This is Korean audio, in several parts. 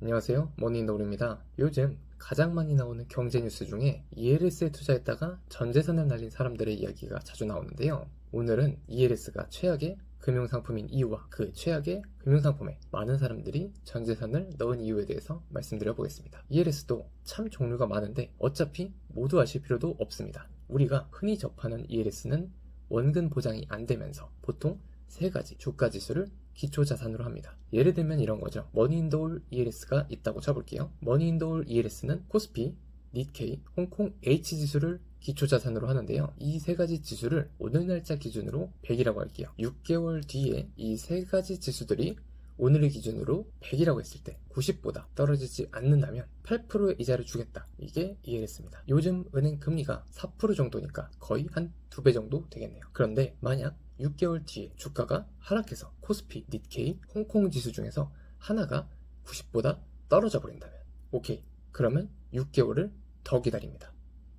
안녕하세요, 머니인더블입니다. 요즘 가장 많이 나오는 경제 뉴스 중에 ELS에 투자했다가 전재산을 날린 사람들의 이야기가 자주 나오는데요. 오늘은 ELS가 최악의 금융상품인 이유와 그 최악의 금융상품에 많은 사람들이 전재산을 넣은 이유에 대해서 말씀드려 보겠습니다. ELS도 참 종류가 많은데 어차피 모두 아실 필요도 없습니다. 우리가 흔히 접하는 ELS는 원금 보장이 안 되면서 보통 세 가지 주가 지수를 기초자산으로 합니다. 예를 들면 이런 거죠. 머니인더올 ELS가 있다고 쳐볼게요. 머니인더올 ELS는 코스피, 니케이, 홍콩 H지수를 기초자산으로 하는데요. 이 세 가지 지수를 오늘 날짜 기준으로 100이라고 할게요. 6개월 뒤에 이 세 가지 지수들이 오늘의 기준으로 100이라고 했을 때 90보다 떨어지지 않는다면 8%의 이자를 주겠다. 이게 ELS입니다. 요즘 은행 금리가 4% 정도니까 거의 한 2배 정도 되겠네요. 그런데 만약 6개월 뒤에 주가가 하락해서 코스피, 니케이, 홍콩 지수 중에서 하나가 90보다 떨어져 버린다면 오케이. 그러면 6개월을 더 기다립니다.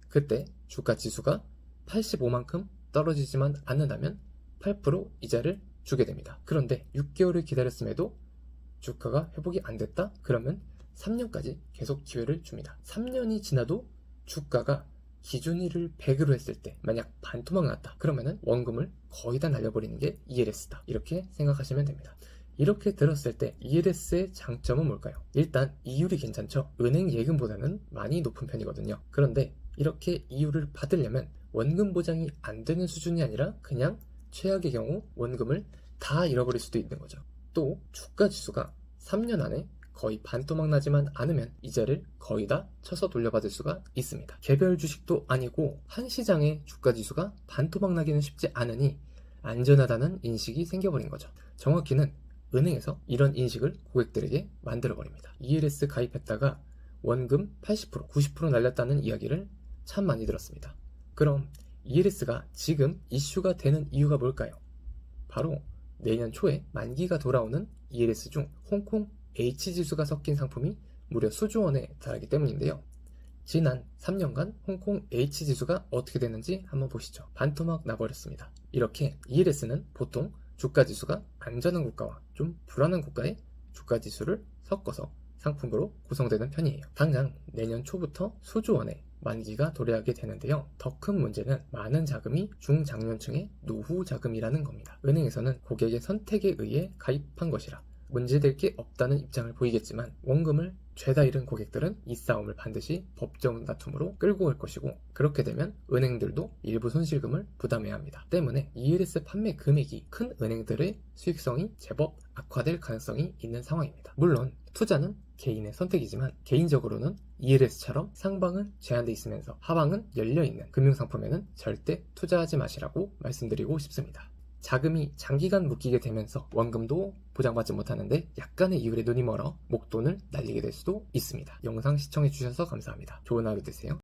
그때 주가 지수가 85만큼 떨어지지만 않는다면 8% 이자를 주게 됩니다. 그런데 6개월을 기다렸음에도 주가가 회복이 안 됐다? 그러면 3년까지 계속 기회를 줍니다. 3년이 지나도 주가가 기준일을 100으로 했을 때 만약 반토막 났다 그러면은 원금을 거의 다 날려버리는 게 ELS다 이렇게 생각하시면 됩니다. 이렇게 들었을 때 ELS의 장점은 뭘까요? 일단 이율이 괜찮죠. 은행 예금보다는 많이 높은 편이거든요. 그런데 이렇게 이율을 받으려면 원금 보장이 안 되는 수준이 아니라 그냥 최악의 경우 원금을 다 잃어버릴 수도 있는 거죠. 또 주가 지수가 3년 안에 거의 반토막 나지만 않으면 이자를 거의 다 쳐서 돌려받을 수가 있습니다. 개별 주식도 아니고 한 시장의 주가 지수가 반토막 나기는 쉽지 않으니 안전하다는 인식이 생겨버린 거죠. 정확히는 은행에서 이런 인식을 고객들에게 만들어버립니다. ELS 가입했다가 원금 80%, 90% 날렸다는 이야기를 참 많이 들었습니다. 그럼 ELS가 지금 이슈가 되는 이유가 뭘까요? 바로 내년 초에 만기가 돌아오는 ELS 중 홍콩 H지수가 섞인 상품이 무려 수조 원에 달하기 때문인데요. 지난 3년간 홍콩 H지수가 어떻게 됐는지 한번 보시죠. 반토막 나버렸습니다. 이렇게 ELS는 보통 주가지수가 안전한 국가와 좀 불안한 국가의 주가지수를 섞어서 상품으로 구성되는 편이에요. 당장 내년 초부터 수조 원의 만기가 도래하게 되는데요. 더 큰 문제는 많은 자금이 중장년층의 노후 자금이라는 겁니다. 은행에서는 고객의 선택에 의해 가입한 것이라 문제될 게 없다는 입장을 보이겠지만 원금을 죄다 잃은 고객들은 이 싸움을 반드시 법정 다툼으로 끌고 갈 것이고 그렇게 되면 은행들도 일부 손실금을 부담해야 합니다. 때문에 ELS 판매 금액이 큰 은행들의 수익성이 제법 악화될 가능성이 있는 상황입니다. 물론 투자는 개인의 선택이지만 개인적으로는 ELS처럼 상방은 제한되어 있으면서 하방은 열려있는 금융상품에는 절대 투자하지 마시라고 말씀드리고 싶습니다. 자금이 장기간 묶이게 되면서 원금도 보장받지 못하는데 약간의 이율에 눈이 멀어 목돈을 날리게 될 수도 있습니다. 영상 시청해주셔서 감사합니다. 좋은 하루 되세요.